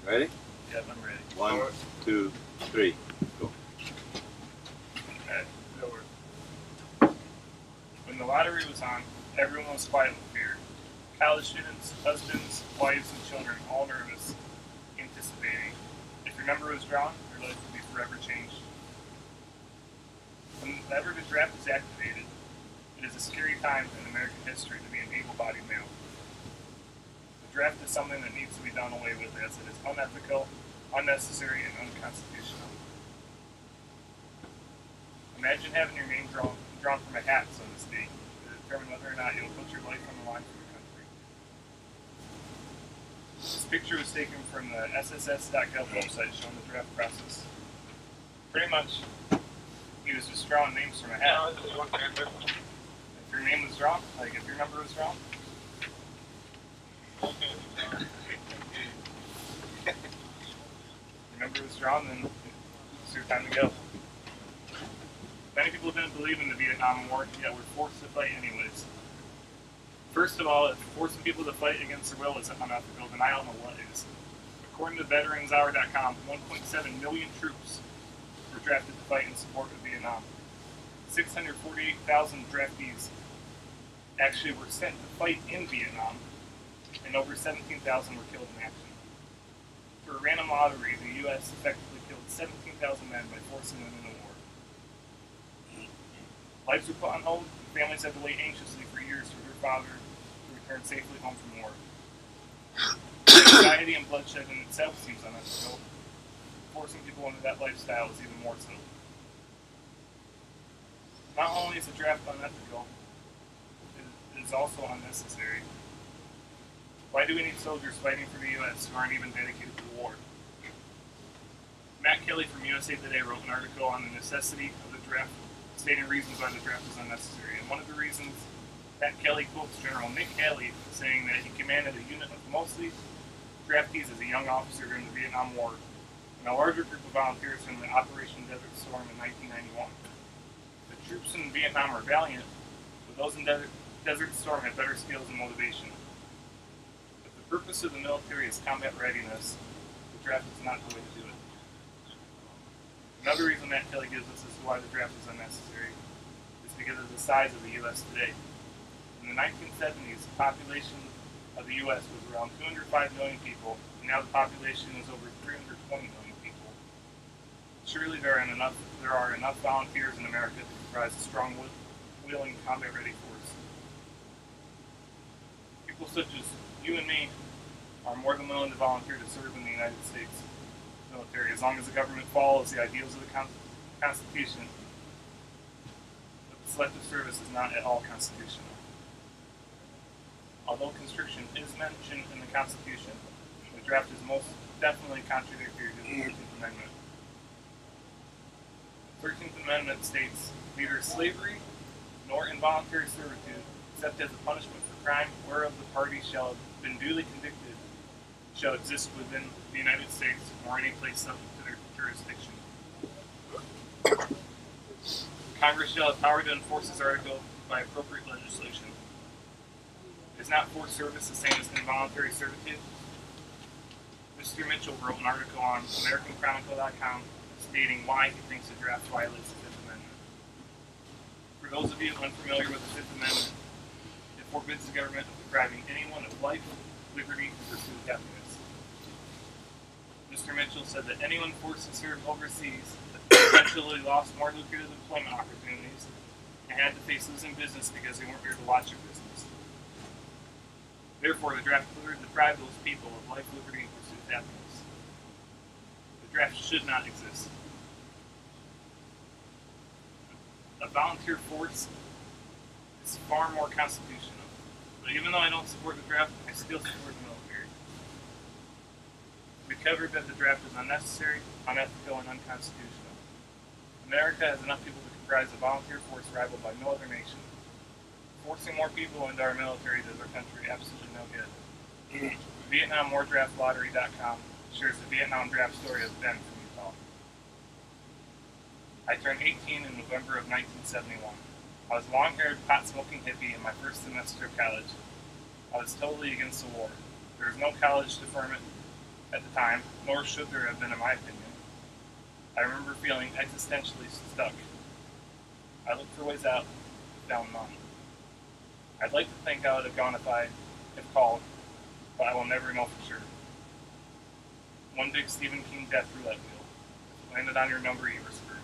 Ready? Yep, I'm ready. 1, 2, 3, go. Okay, it'll work. When the lottery was on, everyone was quiet with fear. College students, husbands, wives, and children all nervous, anticipating. If your number was drawn, your life would be forever changed. Whenever the draft is activated, it is a scary time in American history to be an able-bodied male. The draft is something that needs to be done away with as it is unethical, unnecessary, and unconstitutional. Imagine having your name drawn from a hat, so to speak, to determine whether or not you'll put your life on the line for the country. This picture was taken from the SSS.gov website showing the draft process. Pretty much, he was just drawing names from a hat. If your name was drawn, like if your number was drawn, your number was drawn, then it's your time to go. Many people didn't believe in the Vietnam War, yet were forced to fight anyways. First of all, if forcing people to fight against their will isn't unethical, then I don't know what is. According to VeteransHour.com, 1.7 million troops were drafted to fight in support of Vietnam. 648,000 draftees actually were sent to fight in Vietnam, and over 17,000 were killed in action. Through a random lottery, the U.S. effectively killed 17,000 men by forcing them into war. Lives were put on hold, and families had to wait anxiously for years for their father to return safely home from war. Anxiety and bloodshed in itself seems unethical. Forcing people into that lifestyle is even more so. Not only is the draft unethical, it is also unnecessary. Why do we need soldiers fighting for the U.S. who aren't even dedicated to the war? Matt Kelly from USA Today wrote an article on the necessity of the draft, stating reasons why the draft is unnecessary. And one of the reasons, Matt Kelly quotes General Nick Haley saying that he commanded a unit of mostly draftees as a young officer during the Vietnam War, and a larger group of volunteers from the Operation Desert Storm in 1991. The troops in Vietnam are valiant, but those in Desert Storm have better skills and motivation. If the purpose of the military is combat readiness, the draft is not the way to do it. Another reason Matt Kelly gives us as to why the draft is unnecessary is because of the size of the U.S. today. In the 1970s, the population of the U.S. was around 205 million people, and now the population is over 320 million people. Surely there are enough volunteers in America to comprise a strong, willing, combat-ready force. People such as you and me are more than willing to volunteer to serve in the United States military, as long as the government follows the ideals of the Constitution. But the selective service is not at all constitutional. Although conscription is mentioned in the Constitution, the draft is most definitely contradictory to the 13th Amendment. The 13th Amendment states, neither slavery nor involuntary servitude, except as a punishment for crime whereof the party shall have been duly convicted, shall exist within the United States or any place subject to their jurisdiction. Congress shall have power to enforce this article by appropriate legislation. Is not forced service the same as involuntary servitude? Mr. Mitchell wrote an article on AmericanChronicle.com stating why he thinks the draft violates the Fifth Amendment. For those of you unfamiliar with the Fifth Amendment, it forbids the government from depriving anyone of life, liberty, and pursuit of happiness. Mr. Mitchell said that anyone forced to serve overseas eventually lost more lucrative employment opportunities and had to face losing business because they weren't here to watch your business. Therefore, the draft clearly deprived those people of life, liberty, and pursuit of happiness. The draft should not exist. A volunteer force is far more constitutional. But even though I don't support the draft, I still support the military. We covered that the draft is unnecessary, unethical, and unconstitutional. America has enough people to comprise a volunteer force rivaled by no other nation. Forcing more people into our military does our country absolutely no good. VietnamWarDraftLottery.com shares the Vietnam draft story of Ben from Utah. I turned 18 in November of 1971. I was a long-haired, pot-smoking hippie in my first semester of college. I was totally against the war. There was no college deferment, at the time, nor should there have been in my opinion. I remember feeling existentially stuck. I looked for ways out, but found none. I'd like to think I would have gone if called, but I will never know for sure. One big Stephen King death roulette wheel. If it landed on your number, you were screwed.